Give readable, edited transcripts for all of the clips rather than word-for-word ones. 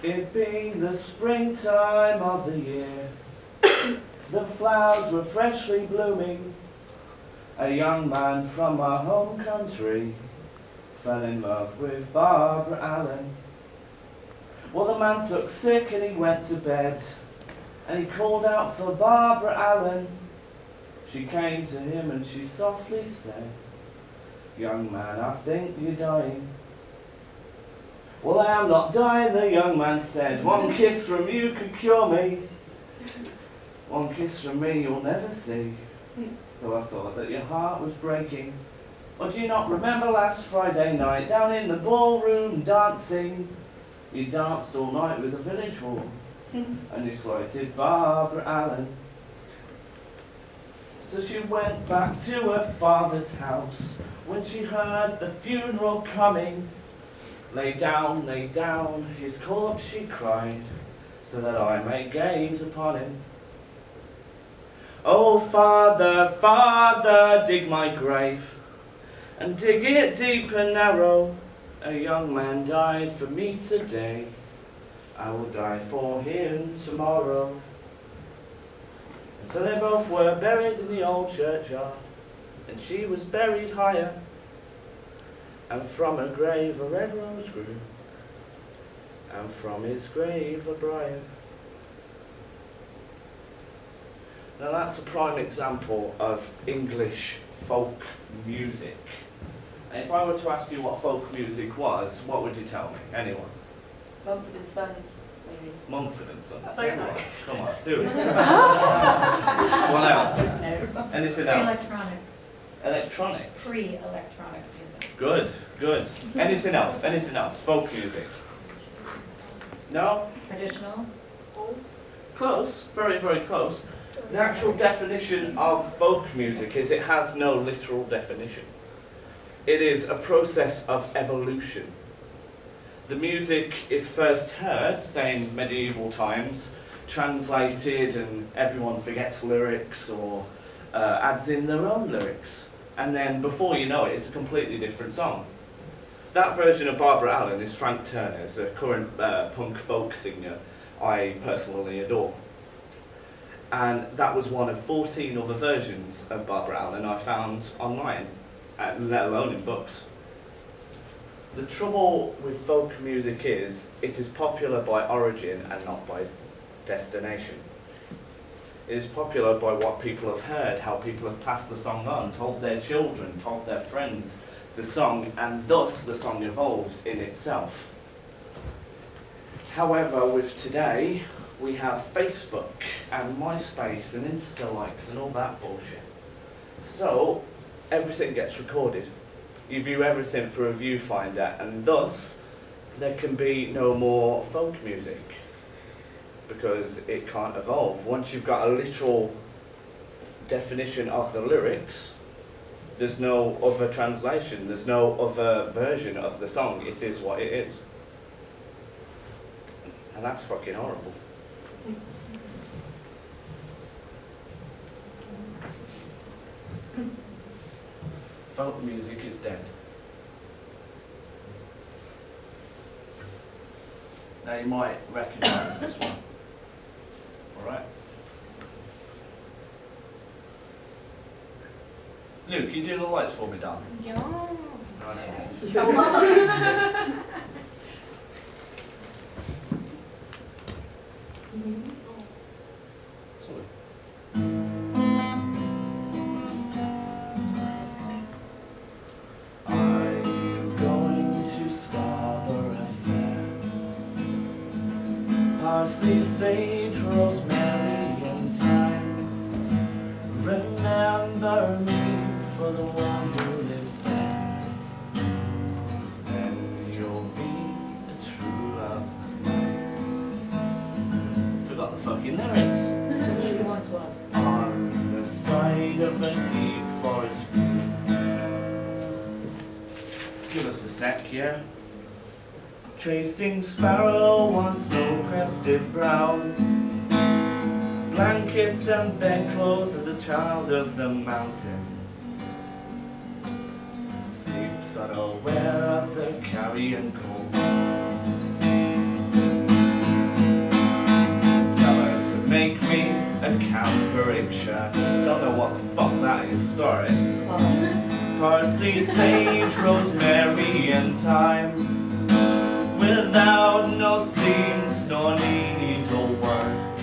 It being the springtime of the year, the flowers were freshly blooming. A young man from my home country fell in love with Barbara Allen. Well, the man took sick and he went to bed, and he called out for Barbara Allen. She came to him and she softly said, "Young man, I think you're dying." "Well, I am not dying," the young man said. "One kiss from you can cure me. One kiss from me you'll never see." Though I thought that your heart was breaking. Or do you not remember last Friday night, down in the ballroom dancing? You danced all night with a village woman, and you slighted Barbara Allen. So she went back to her father's house when she heard the funeral coming. Lay down, his corpse she cried, so that I may gaze upon him. "Oh, Father, Father, dig my grave, and dig it deep and narrow. A young man died for me today, I will die for him tomorrow." And so they both were buried in the old churchyard, and she was buried higher, and from her grave a red rose grew, and from his grave a briar. Now that's a prime example of English folk music. And if I were to ask you what folk music was, what would you tell me? Anyone? Mumford and Sons, maybe. Mumford and Sons. I don't know. Anyone? Come on, do it. What else? No. Anything else? Electronic. Electronic. Pre-electronic music. Good, good. Anything else? Anything else? Folk music. No? Traditional. Close. Very, very close. The actual definition of folk music is it has no literal definition. It is a process of evolution. The music is first heard, say in medieval times, translated and everyone forgets lyrics or adds in their own lyrics. And then before you know it, it's a completely different song. That version of Barbara Allen is Frank Turner's, a current punk folk singer I personally adore. And that was one of 14 other versions of Barbara Allen I found online, let alone in books. The trouble with folk music is, it is popular by origin and not by destination. It is popular by what people have heard, how people have passed the song on, told their children, told their friends the song, and thus the song evolves in itself. However, with today, we have Facebook and MySpace and Insta likes and all that bullshit. So, everything gets recorded. You view everything through a viewfinder, and thus, there can be no more folk music, because it can't evolve. Once you've got a literal definition of the lyrics, there's no other translation, there's no other version of the song. It is what it is. And that's fucking horrible. Folk music is dead. Now you might recognise this one. Alright? Luke, you do the lights for me, darling? Yeah. Nice. Come on. Sorry. I'm going to Scarborough Fair, parsley, sage, rosemary and thyme. Remember me for the one who lives there, then you'll be a true love of mine. Forgot the fucking lyrics. It once was. On the side of a deep forest green. Give us a sec, yeah? Chasing sparrow on snow-crested brown, blankets and bedclothes of the child of the mountain, sleeps unaware of the carrion cold. make me a cambric shirt. Don't know what the fuck that is, sorry. Parsley, sage, rosemary and thyme, without no seams nor needlework.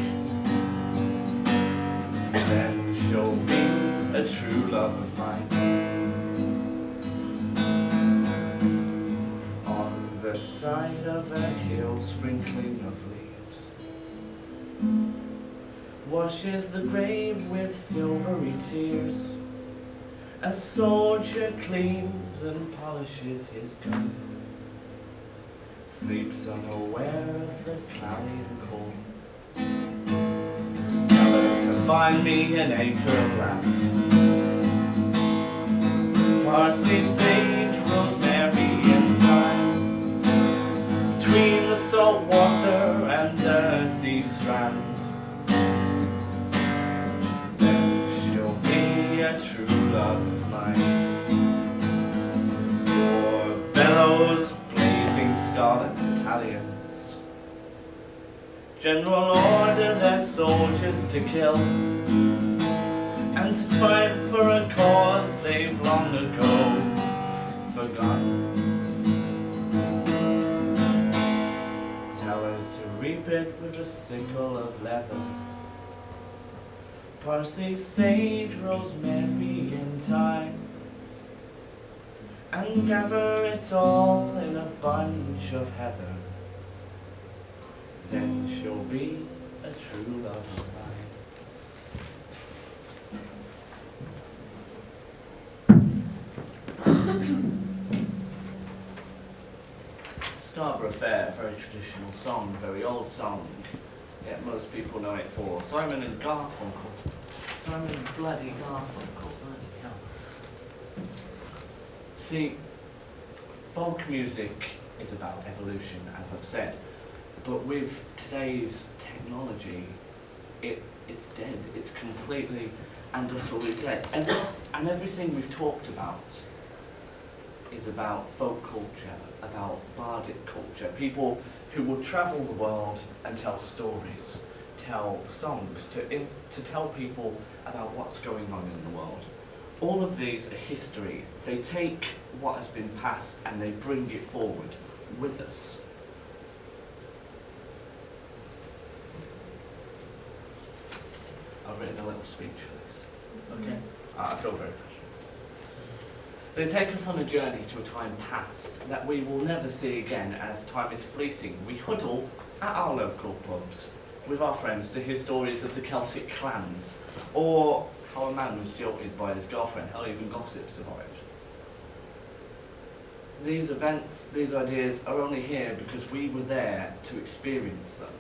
Then show me a true love of mine. On the side of a hill, sprinkling of leaves, washes the grave with silvery tears. A soldier cleans and polishes his gun, sleeps unaware of the cloudy and cold. Tell her to find me an acre of land, parsley, sage, rosemary and thyme, between the salt water and the sea strand. A true love of mine. Your bellows, blazing scarlet battalions, general order their soldiers to kill, and to fight for a cause they've long ago forgotten. Tell her to reap it with a sickle of leather, parsley, sage, rosemary and thyme, and gather it all in a bunch of heather. Then she'll be a true love of mine. Scarborough Fair, very traditional song, very old song. Yet most people know it for Simon and Garfunkel. Simon and bloody Garfunkel, bloody hell. See, folk music is about evolution, as I've said, but with today's technology, it's dead. It's completely and utterly dead. And everything we've talked about is about folk culture, about bardic culture, people who will travel the world and tell stories, tell songs, to tell people about what's going on in the world. All of these are history. They take what has been passed and they bring it forward with us. I've written a little speech for this. Okay? I feel very passionate. They take us on a journey to a time past that we will never see again, as time is fleeting. We huddle at our local pubs with our friends to hear stories of the Celtic clans, or how a man was jilted by his girlfriend, how even gossip survived. These events, these ideas are only here because we were there to experience them,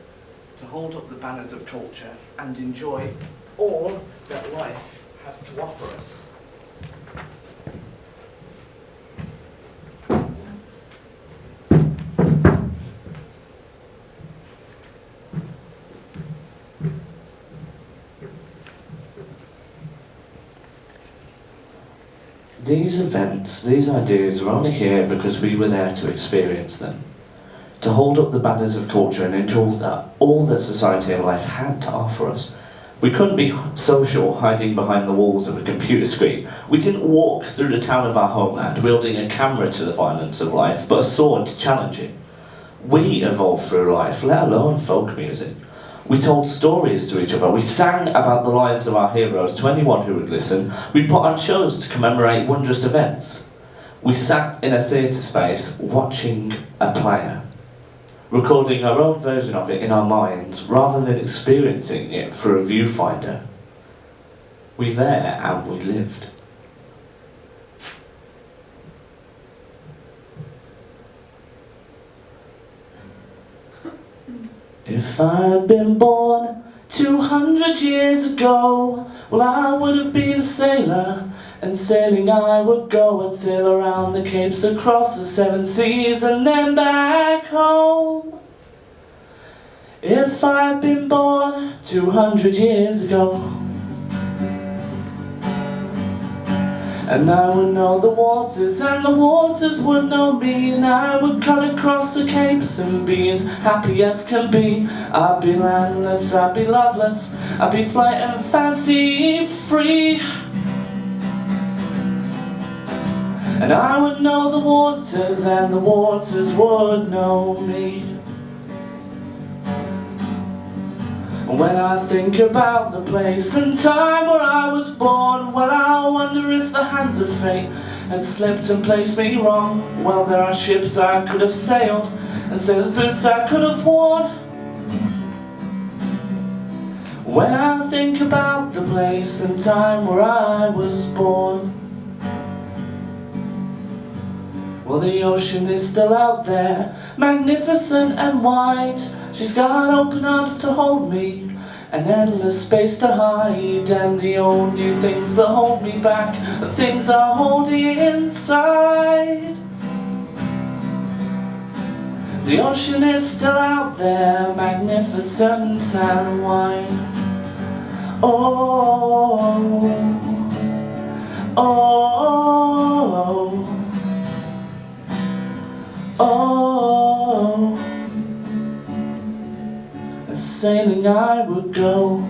to hold up the banners of culture and enjoy all that life has to offer us. These events, these ideas are only here because we were there to experience them, to hold up the banners of culture and enjoy all that society and life had to offer us. We couldn't be social hiding behind the walls of a computer screen. We didn't walk through the town of our homeland wielding a camera to the violence of life, but a sword to challenge it. We evolved through life, let alone folk music. We told stories to each other. We sang about the lives of our heroes to anyone who would listen. We put on shows to commemorate wondrous events. We sat in a theatre space watching a player, recording our own version of it in our minds rather than experiencing it through a viewfinder. We there and we lived. If I'd been born 200 years ago, well, I would have been a sailor, and sailing I would go and sail around the capes, across the 7 seas, and then back home. If I'd been born 200 years ago, And I would know the waters, and the waters would know me, and I would cut across the capes and be as happy as can be. I'd be landless, I'd be loveless, I'd be flight and fancy free. And I would know the waters, and the waters would know me. When I think about the place and time where I was born, well, I wonder if the hands of fate had slipped and placed me wrong. Well, there are ships I could have sailed and sailor's boots I could have worn. When I think about the place and time where I was born, well, the ocean is still out there, magnificent and wide. She's got open arms to hold me, an endless space to hide. And the only things that hold me back are things I hold inside. The ocean is still out there, magnificent and wide. Oh, oh, oh, sailing I would go.